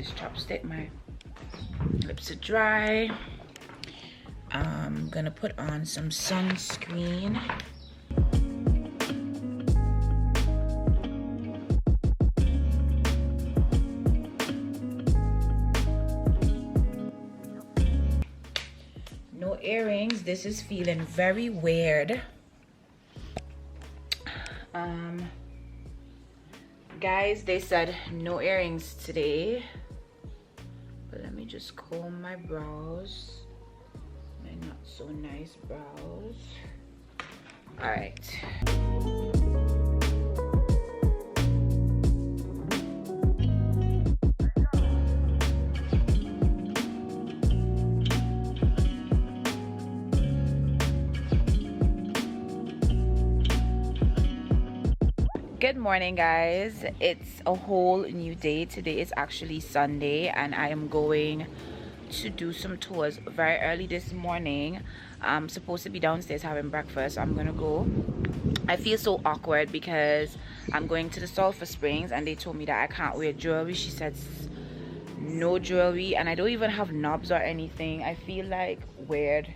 this chopstick. My lips are dry. I'm gonna put on some sunscreen. No earrings. This is feeling very weird. Guys, they said no earrings today, but let me just comb my brows, my not so nice brows. All right. Good morning, guys. It's a whole new day. Today is actually Sunday and I am going to do some tours very early this morning. I'm supposed to be downstairs having breakfast. I'm gonna go. I feel so awkward because I'm going to the Sulphur Springs and they told me that I can't wear jewelry. She said no jewelry and I don't even have knobs or anything. I feel like weird.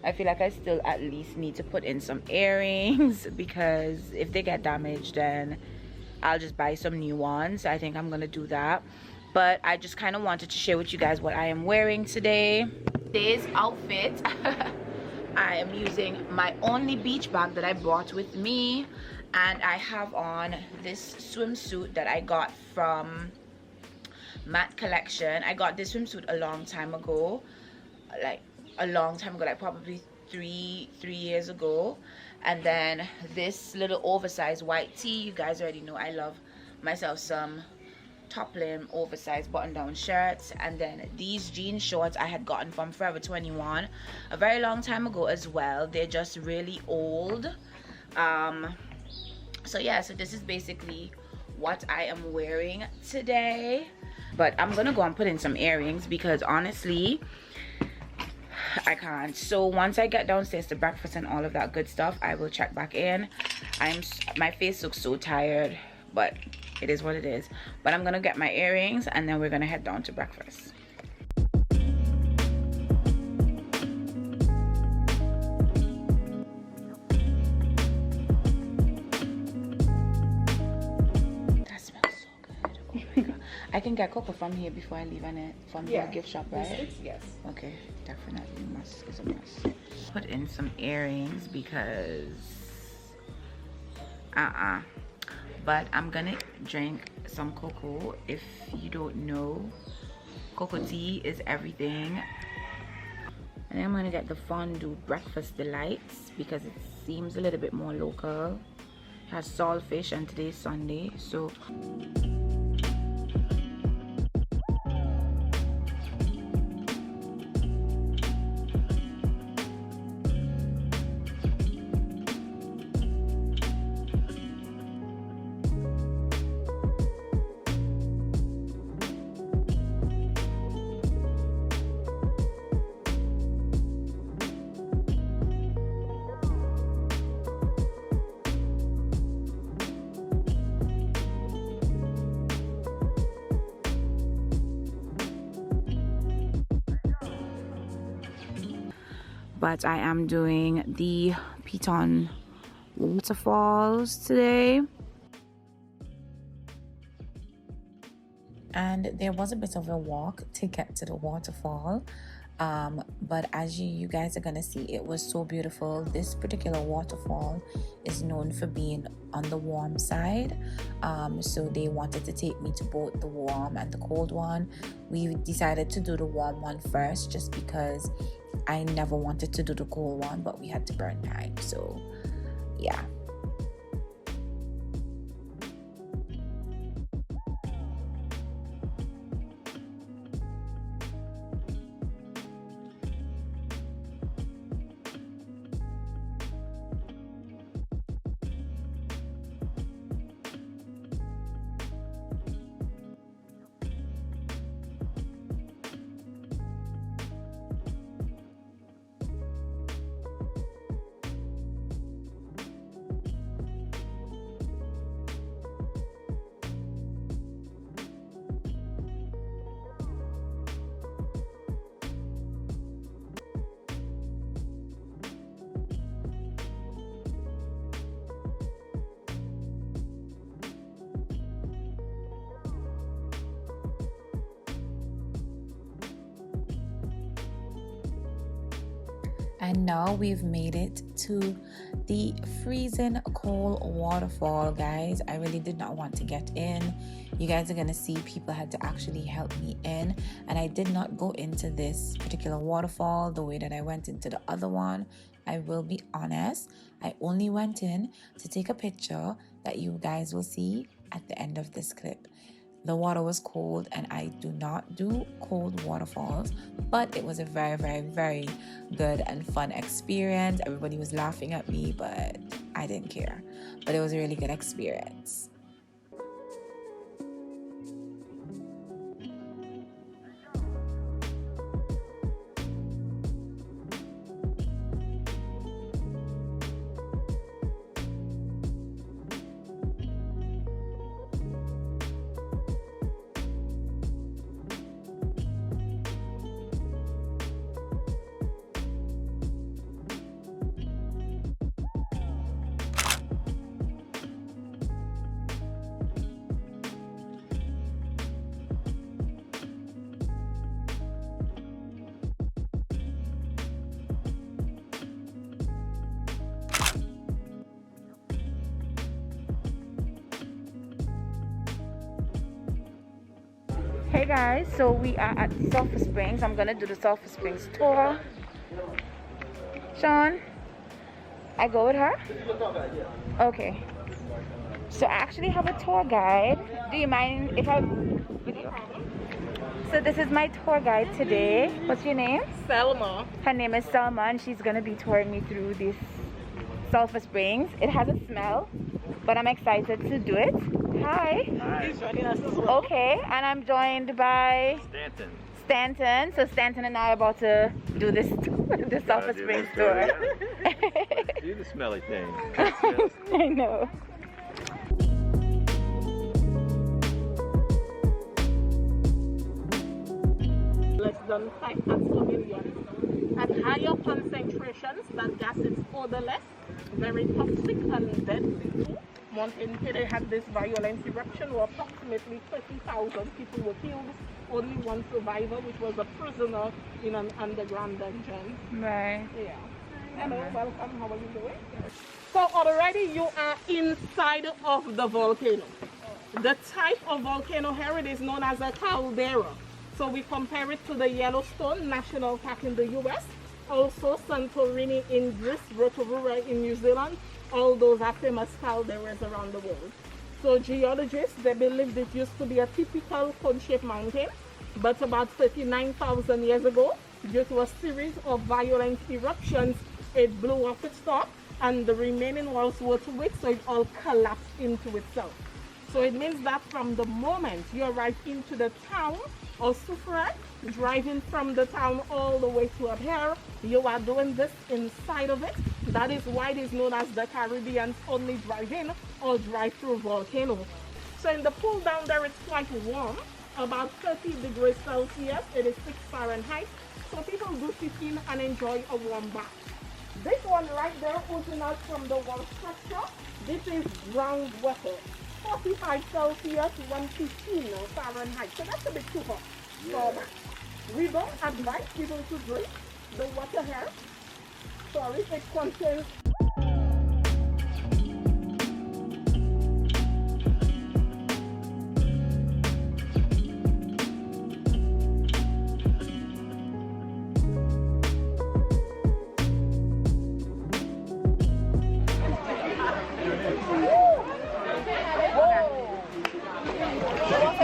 I feel like I still at least need to put in some earrings because if they get damaged then I'll just buy some new ones. I think I'm gonna do that. But I just kind of wanted to share with you guys what I am wearing today. Today's outfit, I am using my only beach bag that I brought with me, and I have on this swimsuit that I got from Matte Collection. I got this swimsuit a long time ago, like probably three years ago. And then this little oversized white tee. You guys already know I love myself some top limb oversized button-down shirts. And then these jean shorts I had gotten from Forever 21 a very long time ago as well. They're just really old. So yeah, so this is basically what I am wearing today. But I'm gonna go and put in some earrings because honestly I can't. So once I get downstairs to breakfast and all of that good stuff, I will check back in. My face looks so tired, but it is what it is. But I'm gonna get my earrings and then we're gonna head down to breakfast. That smells so good. Oh my god. I can get cocoa from here before I leave from the gift shop, right? Yes. Okay, definitely is a must. Put in some earrings because but I'm gonna drink some cocoa. If you don't know, cocoa tea is everything. And then I'm gonna get the fondue breakfast delights because it seems a little bit more local. It has saltfish and today's Sunday, so but I am doing the Piton Waterfalls today. And there was a bit of a walk to get to the waterfall. But as you guys are gonna see, it was so beautiful. This particular waterfall is known for being on the warm side. So they wanted to take me to both the warm and the cold one. We decided to do the warm one first just because I never wanted to do the cold one, but we had to burn time, so yeah. And now we've made it to the freezing cold waterfall, guys. I really did not want to get in. You guys are gonna see people had to actually help me in, and I did not go into this particular waterfall the way that I went into the other one. I will be honest, I only went in to take a picture that you guys will see at the end of this clip. The water was cold, and I do not do cold waterfalls, but it was a very, very, very good and fun experience. Everybody was laughing at me, but I didn't care. But it was a really good experience. Hey guys, so we are at Sulphur Springs. I'm gonna do the Sulphur Springs tour. Sean, I go with her? Okay. So I actually have a tour guide. Do you mind if I video? So this is my tour guide today. What's your name? Selma. Her name is Selma, and she's gonna be touring me through this Sulphur Springs. It has a smell, but I'm excited to do it. Hi. He's joining us as well. Okay, and I'm joined by Stanton. So Stanton and I are about to do this the Sulphur Springs tour. Do the smelly thing. I know. Less than 5 parts per million. At higher concentrations, that gas is odorless, very toxic and deadly. Mountain Pele had this violent eruption where approximately 30,000 people were killed. Only one survivor, which was a prisoner in an underground dungeon. Right. Yeah. Hello, welcome. How are you doing? So already you are inside of the volcano. The type of volcano here, it is known as a caldera. So we compare it to the Yellowstone National Park in the US, also Santorini in Greece, Rotorua in New Zealand. All those are famous calderas around the world. So geologists, they believed it used to be a typical cone-shaped mountain, but about 39,000 years ago, due to a series of violent eruptions, it blew off its top, and the remaining walls were too weak, so it all collapsed into itself. So it means that from the moment you arrive into the town of Sulphur, driving from the town all the way to up here, you are doing this inside of it. That is why it is known as the Caribbean's only drive-in or drive-through volcano. So in the pool down there, it's quite warm, about 30 degrees Celsius, 86 Fahrenheit. So people do sit in and enjoy a warm bath. This one right there, oozing out from the wall structure, this is groundwater. 45 Celsius, 115 Fahrenheit. So that's a bit too hot. So we don't advise people to drink the water here. Sorry, it contains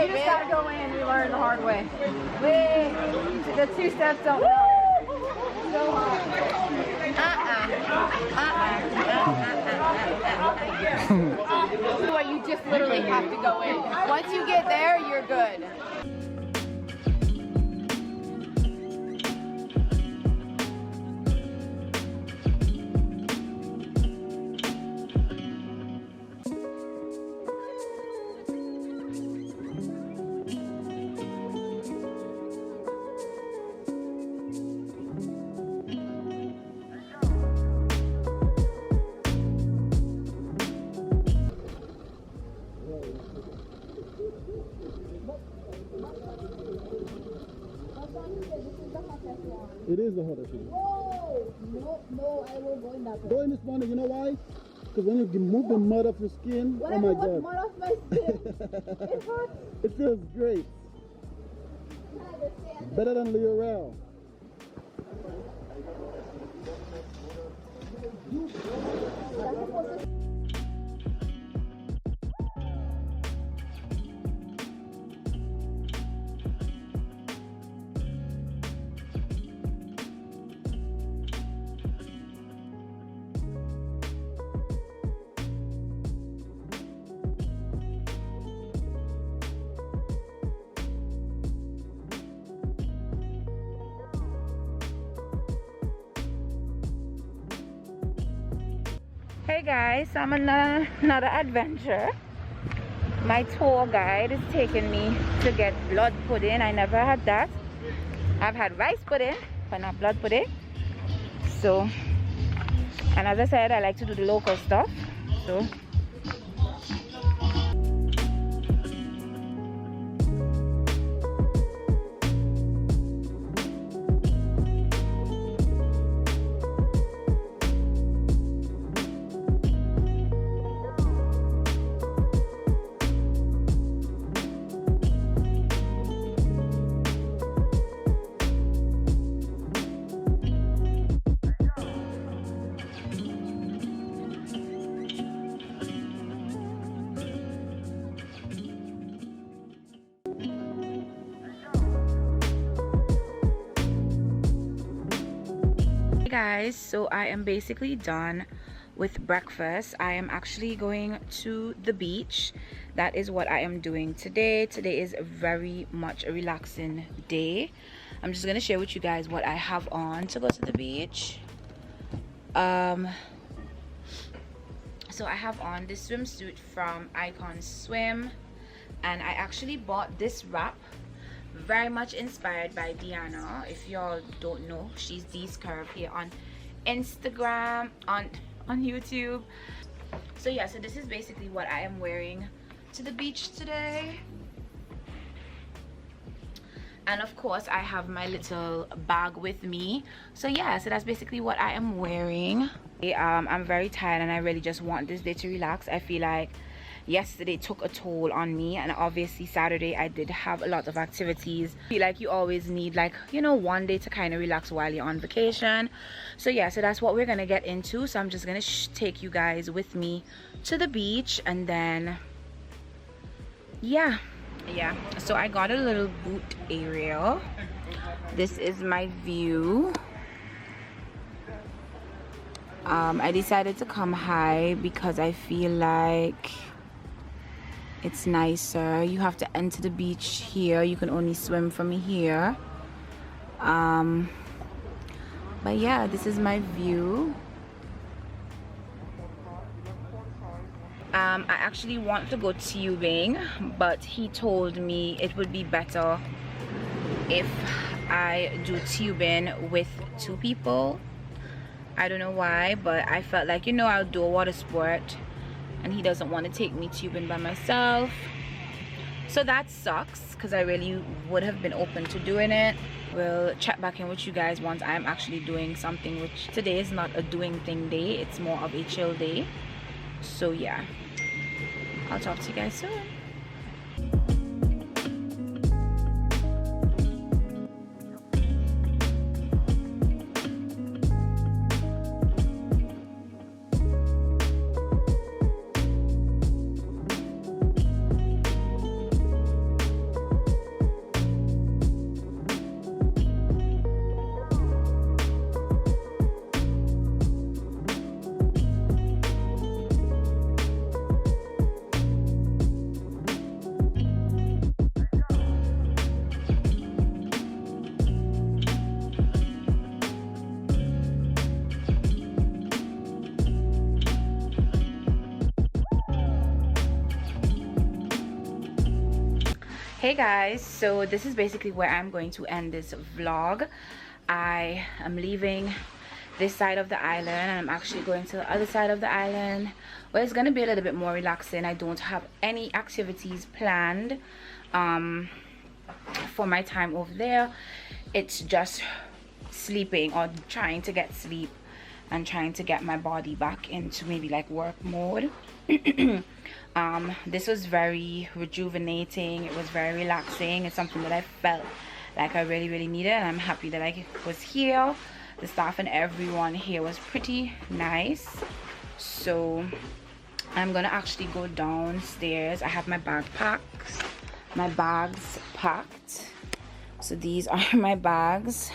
You just gotta go in, you learn the hard way. The 2 steps don't help. So hard. What you just literally have to go in. Once you get there, you're good. It is the hottest one. No, I will go in that way. Go in this morning, you know why? Because when you remove the mud off your skin, When oh I my remove God. mud off my skin, it hurts. It feels great. Better than L'Oreal. Hey guys, so I'm on another adventure. My tour guide is taking me to get blood pudding. I never had that. I've had rice pudding, but not blood pudding. So, and as I said, I like to do the local stuff. So guys, so I am basically done with breakfast. I am actually going to the beach. That is what I am doing today. Today is very much a relaxing day. I'm just gonna share with you guys what I have on to go to the beach. So I have on this swimsuit from Icon Swim, and I actually bought this wrap, very much inspired by Diana. If y'all don't know, she's D's Curve here on Instagram, on YouTube. So yeah, so this is basically what I am wearing to the beach today. And of course I have my little bag with me. So yeah, so that's basically what I am wearing. I'm very tired and I really just want this day to relax. I feel like yesterday took a toll on me, and obviously Saturday I did have a lot of activities. I feel like you always need, like, you know, one day to kind of relax while you're on vacation. So yeah, so that's what we're gonna get into. So I'm just gonna take you guys with me to the beach, and then yeah, so I got a little boot area. This is my view. I decided to come high because I feel like it's nicer. You have to enter the beach here. You can only swim from here. But yeah, this is my view. I actually want to go tubing, but he told me it would be better if I do tubing with 2 people. I don't know why, but I felt like, you know, I'll do a water sport and he doesn't want to take me tubing by myself. So that sucks, because I really would have been open to doing it. We'll check back in with you guys once I'm actually doing something, which today is not a doing thing day, it's more of a chill day. So yeah, I'll talk to you guys soon. Hey guys, so this is basically where I'm going to end this vlog. I am leaving this side of the island and I'm actually going to the other side of the island where it's going to be a little bit more relaxing. I don't have any activities planned for my time over there. It's just sleeping or trying to get sleep and trying to get my body back into maybe like work mode. This was very rejuvenating. It was very relaxing. It's something that I felt like I really needed, and I'm happy that I was here. The staff and everyone here was pretty nice. So I'm gonna actually go downstairs. I have my bags packed. So these are my bags.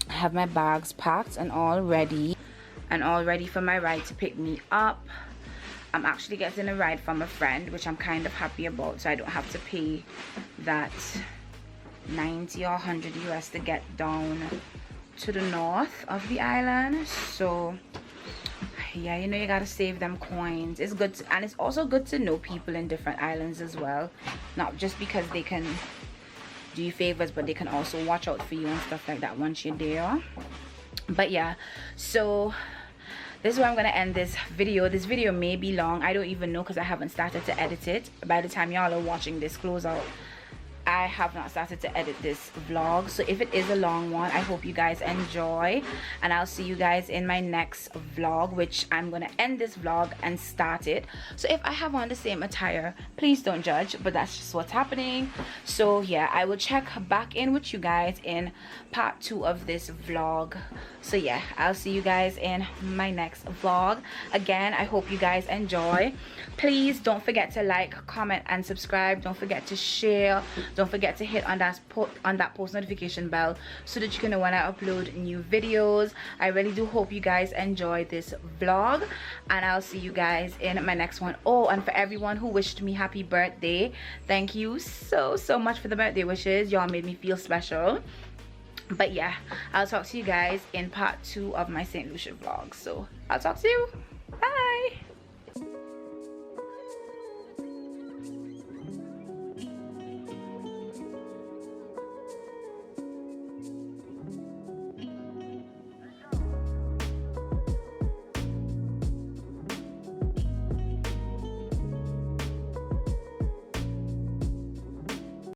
I have my bags packed and all ready for my ride to pick me up. I'm actually getting a ride from a friend, which I'm kind of happy about, so I don't have to pay that 90 or 100 US to get down to the north of the island. So yeah, you know, you gotta save them coins. It's good and it's also good to know people in different islands as well, not just because they can do you favors, but they can also watch out for you and stuff like that once you're there. But yeah, so this is where I'm gonna end this video. This video may be long, I don't even know, because I haven't started to edit it. By the time y'all are watching this close out, I have not started to edit this vlog. So if it is a long one, I hope you guys enjoy, and I'll see you guys in my next vlog, which I'm gonna end this vlog and start it. So if I have on the same attire, please don't judge, but that's just what's happening. So yeah, I will check back in with you guys in part 2 of this vlog. So yeah, I'll see you guys in my next vlog. Again, I hope you guys enjoy. Please don't forget to like, comment, and subscribe. Don't forget to share. Don't forget to hit on that post notification bell so that you can know when I upload new videos. I really do hope you guys enjoy this vlog, and I'll see you guys in my next one. Oh, and for everyone who wished me happy birthday, thank you so much for the birthday wishes. Y'all made me feel special. But yeah, I'll talk to you guys in part 2 of my St. Lucia vlog. So I'll talk to you. Bye.